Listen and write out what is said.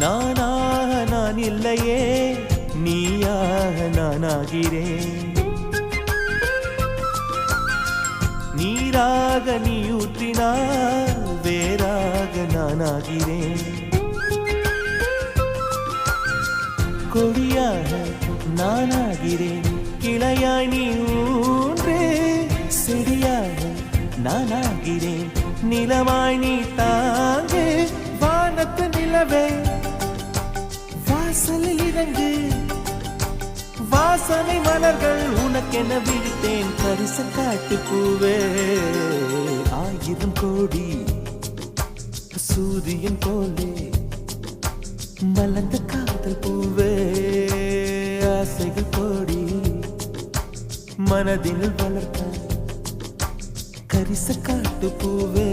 நானாக நான் இல்லையே, நீயாக நானாகிறேன். நீராக நீ ஊற்றினால் வேறாக நானாகிறேன். கொடியாக நானாகிறேன், கிளையாய் நீ ஊன்றே. செடியாக நானாகிறேன், நிலமாய் நீ தாங்கே. வானத்து நிலவே வாசலில் இறங்கு, வாசனை மலர்கள் உனக்கென விழித்தேன். பரிசு காட்டு பூவே, 1000 கோடி சூரியன் போலே மலர்ந்த காதல் பூவே. ஆசைகள் கோடி மனதில் வளர்த்த கரிச காட்டு பூவே.